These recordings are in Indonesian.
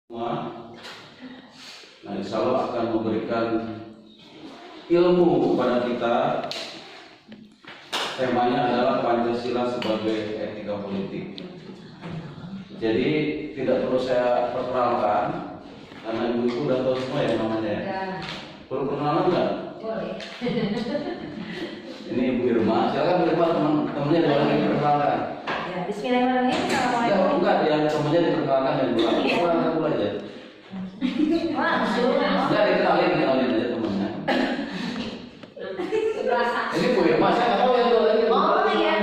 Nah, insya Allah akan memberikan ilmu kepada kita. Temanya adalah Pancasila sebagai etika politik. Jadi tidak perlu saya perkenalkan karena ibu-ibu udah tahu semua ya namanya. Ya. Perlu perkenalan nggak? Boleh. Ini Ibu Irma. Silakan Bu Irma, teman-temannya boleh diperkenalkan. Ya, bismillahirrahmanirrahim. Assalamualaikum. Ya, enggak yang temannya diperkenalkan dan pulang. Pulang dulu aja. Langsung. Enggak dikenalin aja temannya. Ini Bu Irma, saya nggak tahu yang dua lagi. Oh iya.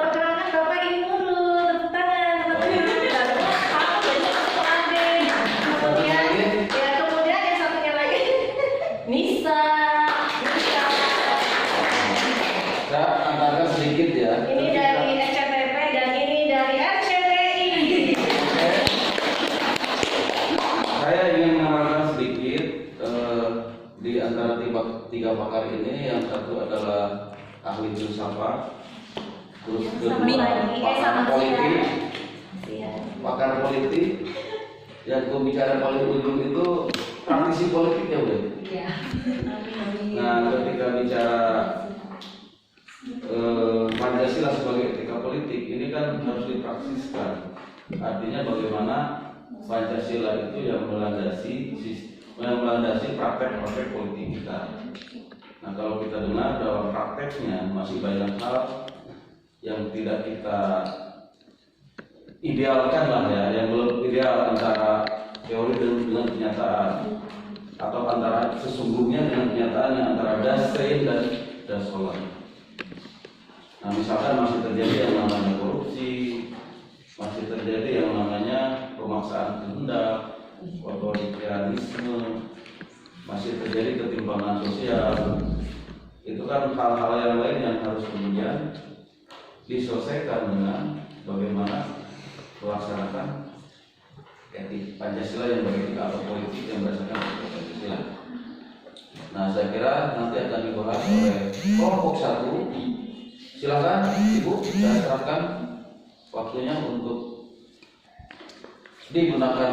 Perkenalkan Bapak Ibu Guru, tepuk tangan. Kemudian yang satunya lagi Nisa. Saya anggarkan sedikit ya. Ini dari SCTP dan ini dari RCTI. Saya ingin mengenalkan sedikit di antara tiga pakar ini. Yang satu adalah ahli filsafat, terus kedua pakar politik, pakar politik. Yang bicara politik ujung itu praktisi politik ya udah. Iya. Nah, ketika bicara Pancasila sebagai etika politik ini kan harus dipraksiskan. Artinya bagaimana Pancasila itu yang melandasi praktek-praktek politik kita. Nah, kalau kita dengar dalam prakteknya masih banyak hal yang tidak kita idealkan lah ya, yang belum ideal antara teori dengan kenyataan, atau antara sesungguhnya dengan kenyataannya, antara dasein dan dasolan. Nah, misalkan masih terjadi yang namanya korupsi, masih terjadi yang namanya pemaksaan kehendak, otoritarianisme, masih terjadi ketimpangan sosial. Itu kan hal-hal yang lain yang harus kemudian diselesaikan dengan bagaimana melaksanakan etik Pancasila yang beretika atau politik yang berdasarkan Pancasila. Nah, saya kira nanti akan dibahas oleh kelompok satu. Silakan Ibu, saya serahkan waktunya untuk digunakan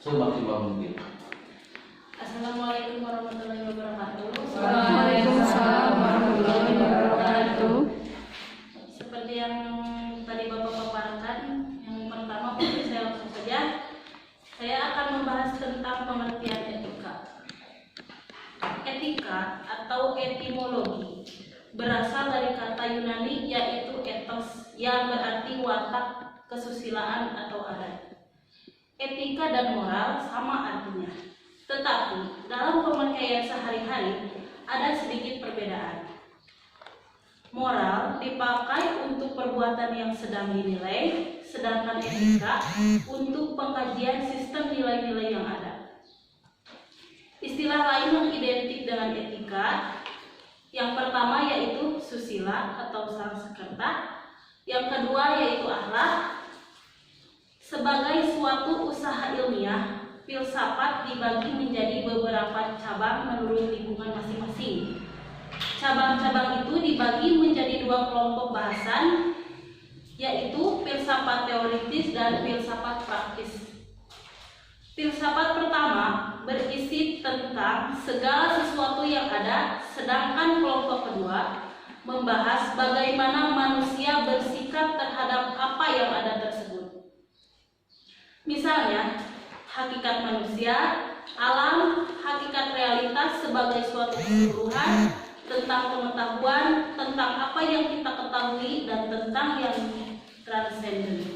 semaksimal mungkin. Assalamualaikum warahmatullahi wabarakatuh. Waalaikumsalam warahmatullahi wabarakatuh. Seperti yang tadi Bapak paparkan, yang pertama mungkin saya langsung saja. Saya akan membahas tentang pengertian etika. Etika atau etimologi berasal dari kata Yunani yaitu ethos yang berarti watak, kesusilaan atau adat. Etika dan moral sama artinya, tetapi dalam pemakaian sehari-hari ada sedikit perbedaan. Moral dipakai untuk perbuatan yang sedang dinilai, sedangkan etika untuk pengkajian sistem nilai-nilai yang ada. Istilah lain yang identik dengan etika yang pertama yaitu susila atau Sanskerta, yang kedua yaitu akhlak. Sebagai suatu usaha ilmiah, filsafat dibagi menjadi beberapa cabang menurut lingkungan masing-masing. Cabang-cabang itu dibagi menjadi dua kelompok bahasan, yaitu filsafat teoritis dan filsafat praktis. Filsafat pertama berisi tentang segala sesuatu yang ada, sedangkan kelompok kedua membahas bagaimana manusia bersikap terhadap apa yang ada tersebut. Misalnya, hakikat manusia, alam, hakikat realitas sebagai suatu keseluruhan, tentang pengetahuan, tentang apa yang kita ketahui, dan tentang yang transenden.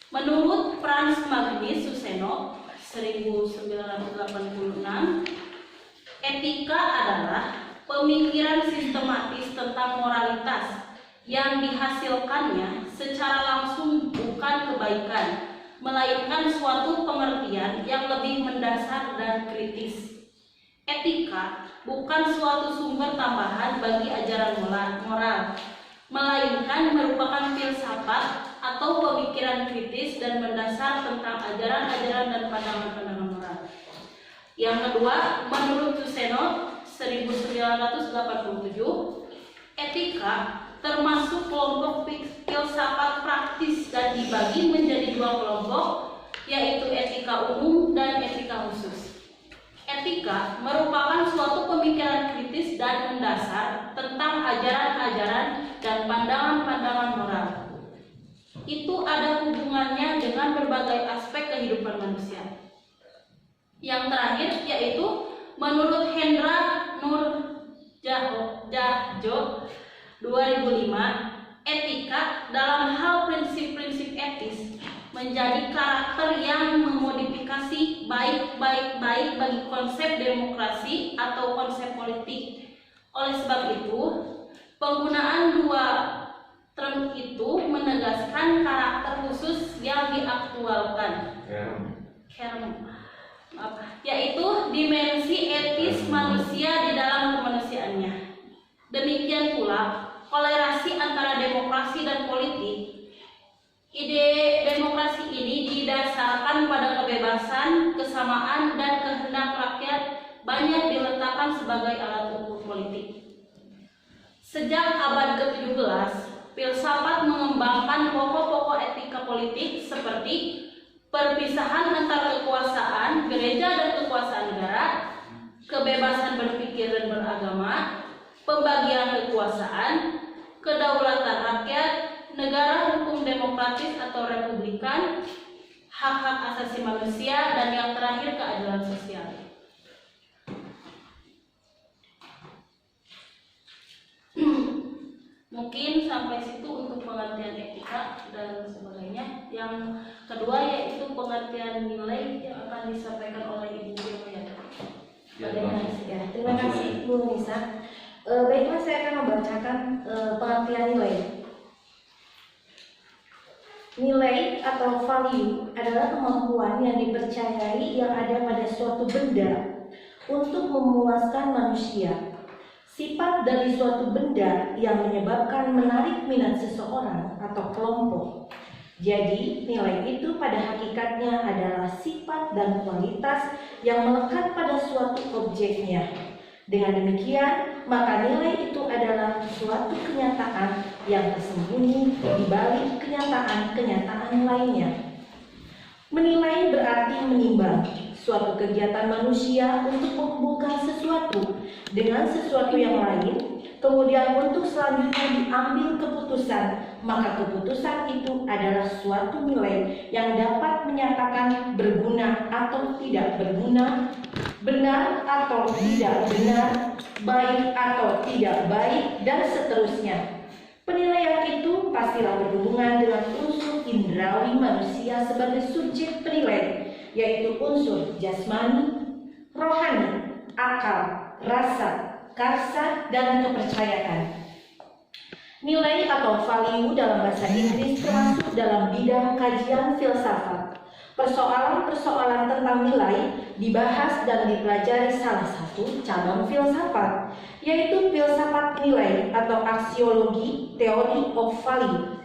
Menurut Franz Magnus Suseno 1986, etika adalah pemikiran sistematis tentang moralitas yang dihasilkannya secara langsung bukan kebaikan, melainkan suatu pengertian yang lebih mendasar dan kritis. Etika bukan suatu sumber tambahan bagi ajaran moral, melainkan merupakan filsafat atau pemikiran kritis dan mendasar tentang ajaran-ajaran dan pandangan-pandangan moral. Yang kedua, menurut Suseno 1987, etika termasuk kelompok filsafat praktis dan dibagi menjadi dua kelompok, yaitu etika umum dan etika khusus. Etika merupakan suatu pemikiran kritis dan mendasar tentang ajaran-ajaran dan pandangan-pandangan moral. Itu ada hubungannya dengan berbagai aspek kehidupan manusia. Yang terakhir yaitu menurut Hendra Nurjahjo 2005, etika dalam hal prinsip-prinsip etis menjadi karakter yang memodifikasi baik bagi konsep demokrasi atau konsep politik. Oleh sebab itu, penggunaan dua term itu menegaskan karakter khusus yang diaktualkan, yaitu dimensi etis manusia di dalam kemanusiaannya. Demikian pula kolerasi antara demokrasi dan politik. Ide demokrasi ini didasarkan pada kebebasan, kesamaan, dan kehendak rakyat banyak diletakkan sebagai alat ukur politik. Sejak abad ke-17, filsafat mengembangkan pokok-pokok etika politik seperti perpisahan antar kekuasaan gereja dan kekuasaan negara, kebebasan berpikir dan beragama, pembagian kekuasaan, kedaulatan rakyat, negara hukum demokratis atau republikan, hak-hak asasi manusia, dan yang terakhir keadilan sosial. Mungkin sampai situ untuk pengertian etika dan sebagainya. Yang kedua yaitu pengertian nilai yang akan disampaikan oleh Ibu Yoyati. Terima kasih Bu Nisa. Baiklah, saya akan membacakan pengertian nilai. Nilai atau value adalah kemampuan yang dipercayai yang ada pada suatu benda untuk memuaskan manusia. Sifat dari suatu benda yang menyebabkan menarik minat seseorang atau kelompok. Jadi, nilai itu pada hakikatnya adalah sifat dan kualitas yang melekat pada suatu objeknya. Dengan demikian, maka nilai itu adalah suatu kenyataan yang tersembunyi di balik kenyataan-kenyataan lainnya. Menilai berarti menimbang suatu kegiatan manusia untuk menghubungkan sesuatu dengan sesuatu yang lain, kemudian untuk selanjutnya diambil keputusan, maka keputusan itu adalah suatu nilai yang dapat menyatakan berguna atau tidak berguna, benar atau tidak benar, baik atau tidak baik, dan seterusnya. Penilaian itu pastilah berhubungan dengan unsur indrawi manusia sebagai subjek penilai, yaitu unsur jasmani, rohani, akal, rasa, karsa, dan kepercayaan. Nilai atau value dalam bahasa Inggris termasuk dalam bidang kajian filsafat. Persoalan-persoalan tentang nilai dibahas dan dipelajari salah satu cabang filsafat, yaitu filsafat nilai atau aksiologi, theory of value.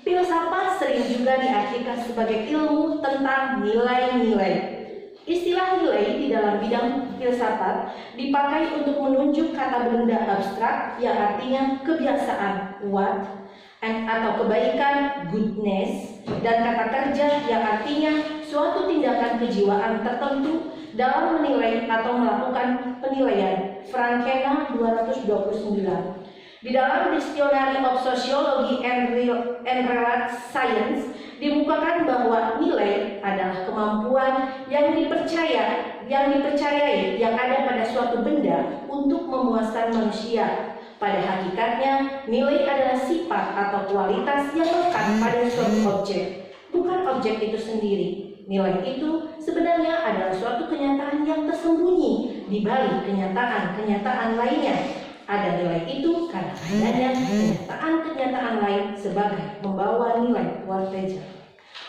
Filsafat sering juga diartikan sebagai ilmu tentang nilai-nilai. Istilah nilai di dalam bidang filsafat dipakai untuk menunjuk kata benda abstrak yang artinya kebiasaan, what, atau kebaikan, goodness, dan kata kerja yang artinya suatu tindakan kejiwaan tertentu dalam menilai atau melakukan penilaian. Frankena 229. Di dalam Dictionary of Sociology and Related Science dibukakan bahwa nilai adalah kemampuan yang dipercayai yang ada pada suatu benda untuk memuaskan manusia. Pada hakikatnya, nilai adalah sifat atau kualitas yang lekat pada suatu objek, bukan objek itu sendiri. Nilai itu sebenarnya adalah suatu kenyataan yang tersembunyi di balik kenyataan-kenyataan lainnya. Ada nilai itu karena adanya kenyataan-kenyataan lain sebagai membawa nilai Walteja.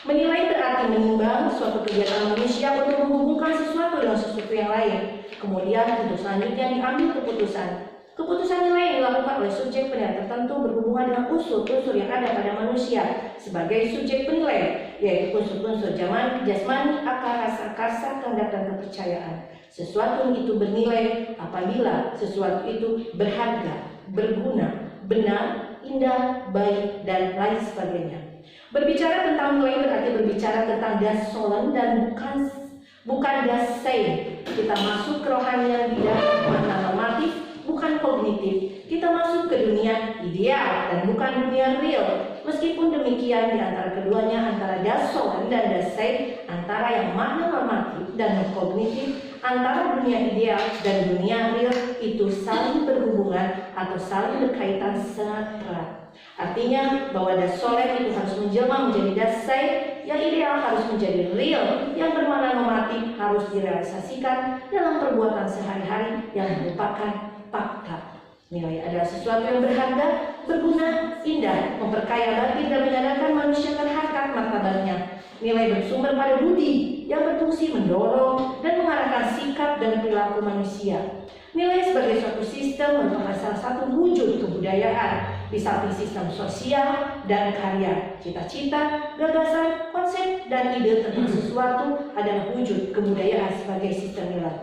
Menilai berarti menimbang suatu kegiatan manusia untuk menghubungkan sesuatu dengan sesuatu yang lain. Kemudian untuk selanjutnya diambil keputusan. Keputusan nilai dilakukan oleh subjek penilai tertentu berhubungan dengan unsur-unsur yang ada pada manusia sebagai subjek penilai, yaitu unsur-unsur jasmani, akal, rasa, karsa, kehendak, dan kepercayaan. Sesuatu itu bernilai apabila sesuatu itu berharga, berguna, benar, indah, baik, dan lain sebagainya. Berbicara tentang nilai berarti berbicara tentang das Sollen dan bukan das Sein. Kita masuk ke rohanian bidang makna normatif, bukan kognitif. Kita masuk ke dunia ideal dan bukan dunia real. Meskipun demikian, di antara keduanya, antara das Sollen dan das Sein, antara yang makna normatif dan kognitif, antara dunia ideal dan dunia real itu saling berhubungan atau saling berkaitan sangat erat. Artinya bahwa das Sollen itu harus menjelma menjadi das Sein, yang ideal harus menjadi real, yang bermakna normatif harus direalisasikan dalam perbuatan sehari-hari yang merupakan fakta. Nilai adalah sesuatu yang berharga, berguna, indah, memperkaya batin dan menyadarkan manusia terhadap martabatnya. Nilai bersumber pada budi yang berfungsi mendorong dan mengarahkan sikap dan perilaku manusia. Nilai sebagai suatu sistem merupakan salah satu wujud kebudayaan di samping sistem sosial dan karya. Cita-cita, gagasan, konsep, dan ide tentang sesuatu adalah wujud kebudayaan sebagai sistem nilai.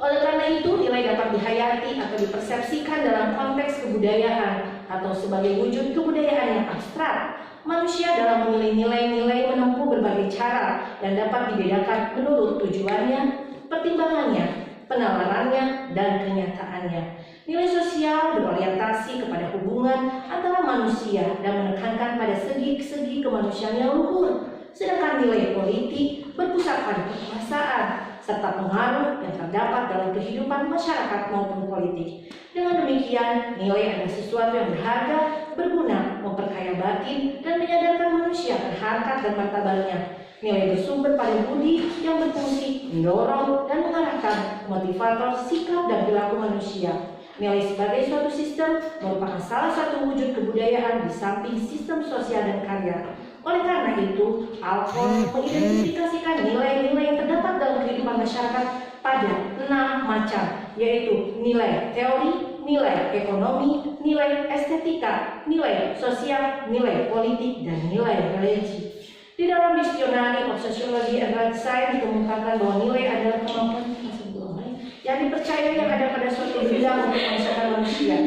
Oleh karena itu, nilai dapat dihayati atau dipersepsikan dalam konteks kebudayaan atau sebagai wujud kebudayaan yang abstrak. Manusia dalam memilih nilai-nilai menempuh berbagai cara yang dapat dibedakan menurut tujuannya, pertimbangannya, penalarannya, dan kenyataannya. Nilai sosial berorientasi kepada hubungan antara manusia dan menekankan pada segi-segi kemanusiaan yang luhur. Sedangkan nilai politik berpusat pada kekuasaan serta pengaruh yang terdapat dalam kehidupan masyarakat maupun politik. Dengan demikian, nilai adalah sesuatu yang berharga, berguna, memperkaya batin, dan menyadarkan manusia terhadap dan martabatnya. Nilai bersumber pada budi yang berfungsi mendorong dan mengarahkan motivator sikap dan perilaku manusia. Nilai sebagai suatu sistem merupakan salah satu wujud kebudayaan di samping sistem sosial dan karya. Oleh karena itu, Alfons mengidentifikasikan nilai-nilai yang terdapat dalam kehidupan masyarakat pada 6 macam, yaitu nilai teori, nilai ekonomi, nilai estetika, nilai sosial, nilai politik, dan nilai religi. Di dalam Dictionary of Sociology and Life Science dikemukakan bahwa nilai adalah kemampuan yang dipercaya yang ada pada suatu bidang untuk masyarakat manusia.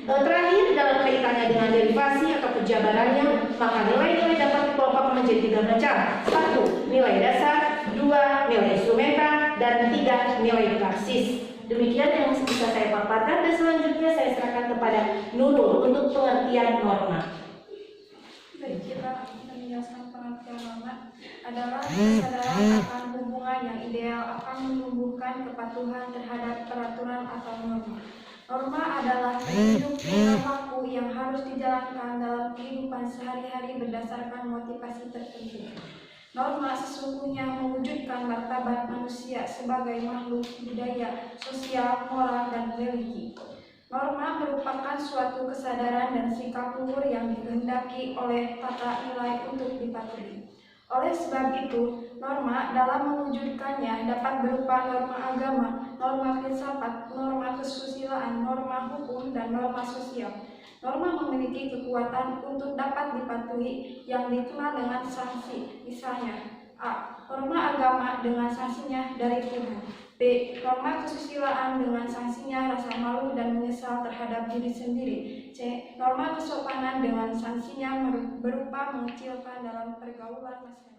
Terakhir, dalam kaitannya dengan derivasi atau penjabarannya, maka nilai-nilai dapat dikelompokkan menjadi 3 macam. 1. Nilai dasar, 2. Nilai instrumental, dan 3. Nilai praksis. Demikian yang bisa saya paparkan dan selanjutnya saya serahkan kepada Nurul untuk pengertian norma. Baik, kita menjelaskan pengertian norma adalah kesadaran akan hubungan yang ideal akan menumbuhkan kepatuhan terhadap peraturan atau norma. Norma adalah prinsip perilaku yang harus dijalankan dalam kehidupan sehari-hari berdasarkan motivasi tertentu. Norma sesungguhnya mewujudkan martabat manusia sebagai makhluk budaya, sosial, moral, dan religi. Norma merupakan suatu kesadaran dan sikap luhur yang dikehendaki oleh tata nilai untuk dipatuhi. Oleh sebab itu, norma dalam mewujudkannya dapat berupa norma agama, norma filsafat, norma kesusilaan, norma hukum, dan norma sosial. Norma memiliki kekuatan untuk dapat dipatuhi yang dikenal dengan sanksi, misalnya A. Norma agama dengan sanksinya dari Tuhan. B. Norma kesusilaan dengan sanksinya rasa malu dan menyesal terhadap diri sendiri. C. Norma kesopanan dengan sanksinya berupa mengecilkan dalam pergaulan masyarakat.